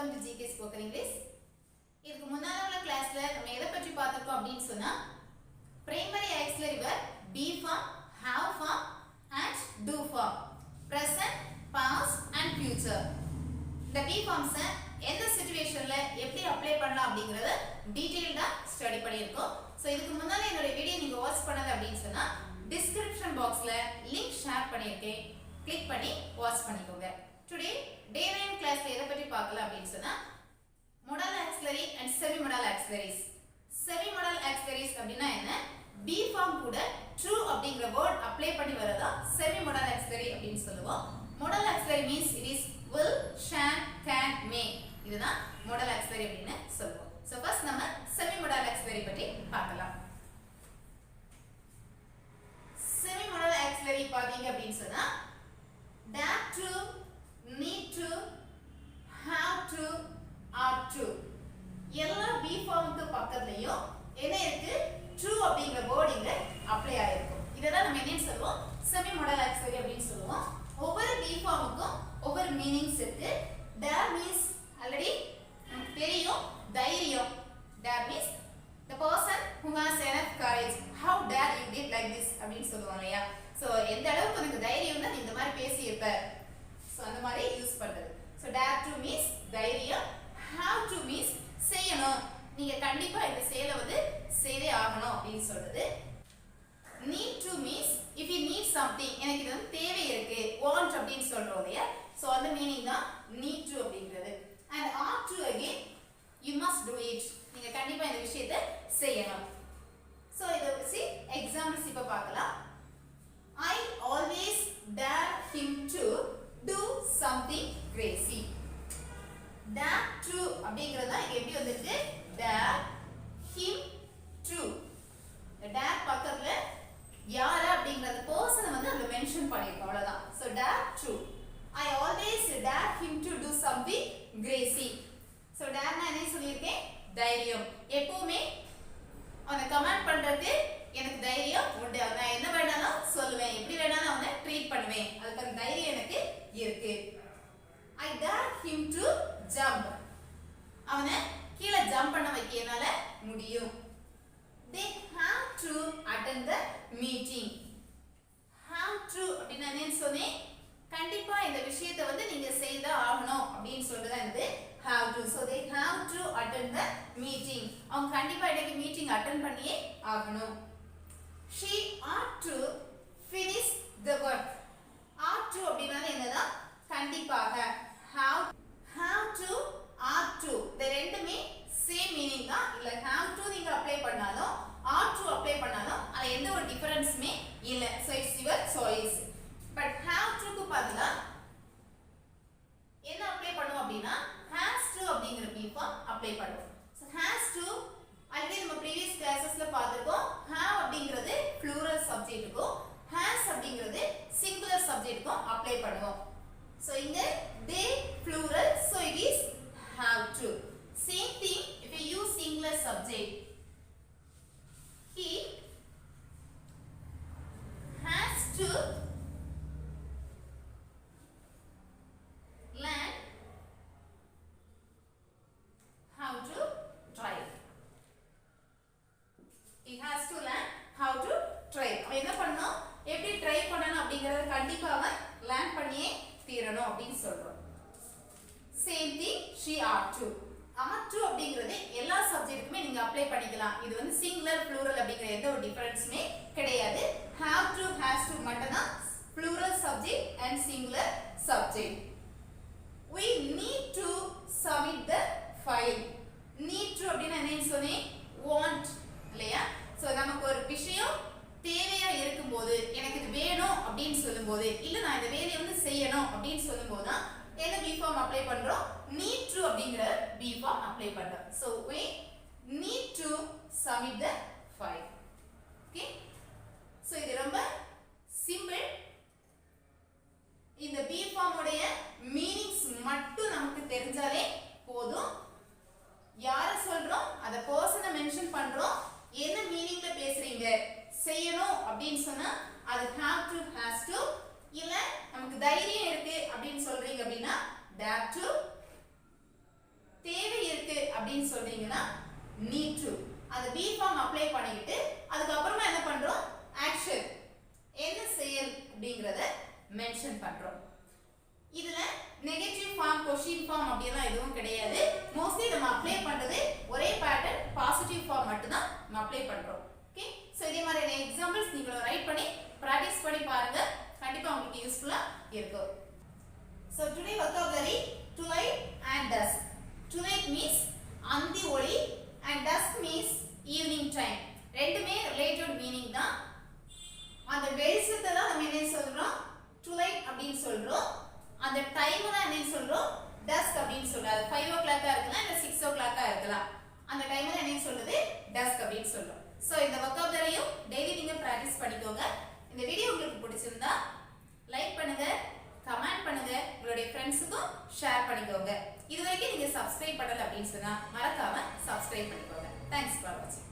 welcome to GK Spoken English. இதுக்கு முன்னால உள்ள கிளாஸ்ல நம்ம எதை பற்றி பார்த்திருக்கோம் அப்படினு சொன்னா primary auxiliary verb be form, have form and do form, present, past and future. இந்த be forms எந்த சிச்சுவேஷன்ல எப்படி அப்ளை பண்ணலாம் அப்படிங்கறத டீடைலா ஸ்டடி பண்ணியிருக்கோம். சோ இதுக்கு முன்னால என்னோட வீடியோ நீங்க வாட்ச் பண்ணது அப்படினு சொன்னா டிஸ்கிரிப்ஷன் பாக்ஸ்ல லிங்க் ஷேர் பண்ணியிருக்கேன். கிளிக் பண்ணி வாட்ச் பண்ணிக்கோங்க. டுடே டே 9 கிளாஸ்ல எதை பற்றி பார்க்கலாம் அப்படினு சொன்னா modal auxiliary and semi modal auxiliaries. semi modal auxiliaries அப்படினா என்ன? be form கூட true அப்படிங்கற வேர்ட் அப்ளை பண்ணி வரதா semi modal auxiliary அப்படினு சொல்லுவோம். modal auxiliary means it is will, shall, can, may. இதுதான் modal auxiliary அப்படினு சொல்லுவோம். So first நம்ம semi modal auxiliary பற்றி பார்க்கலாம். semi modal auxiliary பாத்தீங்க அப்படினு சொன்னா dare to, need to, have to, are to. எல்லா be ஃபார்முக்கு பக்கத்துலயும் என்ன இருக்கு? true அப்படிங்கற வேர்ட் இங்க அப்ளை ஆயிருக்கும். இததான் நம்ம என்னன்னு சொல்லுவோம்? செமி மாடல் ஆக்சிலரி அப்படினு சொல்லுவோம். ஒவ்வொரு be ஃபார்முக்கும் ஒவ்வொரு மீனிங்ஸ் இருக்கு. dare means ஆல்ரெடி தெரியும், தைரியம். dare means the person who has enough courage. How dare you did like this அப்படினு சொல்லுவாங்க இல்லையா? சோ எந்த அளவுக்கு உங்களுக்கு தைரியம் தான் இந்த மாதிரி பேசி இருப்ப. சோ அந்த மாதிரி யூஸ் பண்றது. So dare to means தைரியம். Have to means செய்யணும். நீங்க கண்டிப்பா இந்த செயலை வந்து செய்தே ஆகணும் அப்படினு சொல்றது. Need to means if you need something, எனக்கு இது வந்து தேவை இருக்கு, want அப்படினு சொல்றோம் இல்லையா? சோ அந்த மீனிங் தான் need to அப்படிங்கிறது. And ought to again you must do it. நீங்க கண்டிப்பா இந்த விஷயத்தை செய்யணும். சோ இத வச்சு எக்ஸாம்பிள்ஸ் இப்ப பார்க்கலாம். I always dare him to do something crazy. dare to அப்படிங்கறத எப்படி வந்திருக்கு? dare him to. dare பக்கத்துல யார அப்படிங்கறது பர்சனை வந்து அங்க மென்ஷன் பண்ணிருக்கோம், அவ்வளவுதான். so dare to. I always dare him to do something crazy. so dare நான் என்ன சொல்லிருக்கேன்? தைரியம். எப்பவுமே அவனை கமாண்ட் பண்றதுக்கு எனக்கு தைரியம் உண்டு. நான் என்ன வேணாலும் சொல்லுவேன், எப்படி வேணாலும் அவனை ட்ரீட் பண்ணுவேன். அதுக்கு அந்த தைரியம் எனக்கு இருக்கு. I dare him to jump. அவனை கீழ ஜம்ப் பண்ண வைக்க என்னால முடியும். They have to attend the meeting. have to அப்படினா என்ன சொன்னேன்? கண்டிப்பா இந்த விஷயத்தை வந்து நீங்க செய்தா ஆகணும் அப்படினு சொல்றதா இது have to. so they have to attend the meeting. அவங்க கண்டிப்பா இன்னைக்கு மீட்டிங் அட்டெண்ட் பண்ணியே ஆகணும். she ought to finish the work. ought to அப்படினா என்னது? கண்டிப்பாக. have to, ought to இந்த ரெண்டுமே சேம் மீனிங் தான். இல்ல have to நீங்க அப்ளை பண்ணாலும் ought to அப்ளை பண்ணாலும் அதுல எந்த ஒரு டிஃபரன்ஸ்மே இல்ல. so it's your choice. but have to க்கு பதிலா என்ன அப்ளை பண்ணுவோம் அப்படினா has to அப்படிங்கற be form அப்ளை பண்ணுவோம். so has to ஆல்ரெடி நம்ம previous classes-ல பார்த்திருக்கோம். have அப்படிங்கிறது plural subject-க்கும் has அப்படிங்கிறது singular subject-க்கும் அப்ளை பண்ணுவோம். so இங்க they plural, so it is have to. same thing if you use singular subject. He has to learn how to drive. He has to learn how to drive. அவன் என்ன பண்ணனும்? எப்படி drive பண்ணனும் அப்படிங்கறத கண்டிப்பா அவன் லேர்ன் பண்ணியே தீரணும் அப்படினு சொல்றோம். same thing she ought to. ought to அப்படிங்கிறது எல்லா சப்ஜெக்ட்டுக்குமே நீங்க அப்ளை பண்ணிக்கலாம். இது வந்து சிங்குலர் ப்ளூரல் அப்படிங்கற எந்த ஒரு டிஃபரன்ஸ்மே கிடையாது. have to, has to மட்டும் தான் plural subject and singular subject. we need to submit the file. need to அப்படினா என்னன்னு சொன்னேன்? want இல்லையா? சோ நமக்கு ஒரு விஷயம் தேவையா இருக்கும்போது, எனக்கு இது வேணும் அப்படினு சொல்லும்போது, இல்ல நான் இந்த வேலையை வந்து செய்யணும் அப்படினு சொல்லும்போது தான் என்ன be form அப்ளை பண்றோம்? need to அப்படிங்கற be form அப்ளை பண்றோம். so we need to submit the file. okay? so இது ரொம்ப சிம்பிள். இந்த be form உடைய மீனிங்ஸ் மட்டும் நமக்கு தெரிஞ்சாலே போதும். யார சொல்றோம்? அத பர்சனை மென்ஷன் பண்றோம். என்ன மீனிங்ல பேசுறீங்க? செய்யணும் அப்படினு சொன்னா அது have to, has to. இல்ல நமக்கு தைரியம் இருக்கு அப்படினு சொல்றீங்க அப்படினா dare to. தேவை இருக்கு அப்படின்னு சொல்றீங்கன்னா need to. அந்த be form அப்ளை பண்ணிட்டு அதுக்கு அப்புறமா என்ன பண்றோம் ஆக்ஷன் என்ன செயல் அப்படிங்கறத மென்ஷன் பண்றோம். இதுல நெகட்டிவ் ஃபார்ம் கொஸ்டின் ஃபார்ம் அப்படிலாம் எதுவும் கிடையாது. மோஸ்ட்லி நம்ம அப்ளை பண்றது ஒரே பேட்டர்ன் பாசிட்டிவ் ஃபார்ம் மட்டும் தான் நம்ம அப்ளை பண்றோம். ஓகே சோ இதே மாதிரியான எக்ஸாம்பிள்ஸ் நீங்க ரைட் பண்ணி பிராக்டீஸ் பண்ணி பாருங்க. கண்டிப்பா உங்களுக்கு யூஸ்ஃபுல்லா இருக்கும். So today vocabulary to light and dusk. To light means அந்தி ஒளி and dusk means evening time. ரெண்டுமே ரிலேட்டட் மீனிங் தான். அந்த வெளிச்சத்தை தான் நம்ம என்ன சொல்றோம் to light அப்படினு சொல்றோம். அந்த டைம் தான் என்ன சொல்றோம் dusk அப்படினு சொல்றோம். அது 5 o'clock இருக்கலாம் இல்ல 6 o'clock இருக்கலாம். அந்த டைம் தான் என்ன சொல்றது dusk அப்படினு சொல்றோம். சோ இந்த vocabularyயும் டெய்லி நீங்க பிராக்டீஸ் பண்ணிக்கோங்க. இந்த வீடியோ உங்களுக்கு பிடிச்சிருந்தா லைக் பண்ணுங்க, கமெண்ட் பண்ணுங்க, உங்களுடைய ஃப்ரெண்ட்ஸுக்கும் ஷேர் பண்ணிக்கோங்க. இதுவரைக்கும் நீங்க சப்ஸ்கிரைப் பண்ணல அப்படின்னு சொன்னா மறக்காம சப்ஸ்கிரைப் பண்ணிக்கோங்க. தேங்க்ஸ் ஃபார் வாட்சிங்.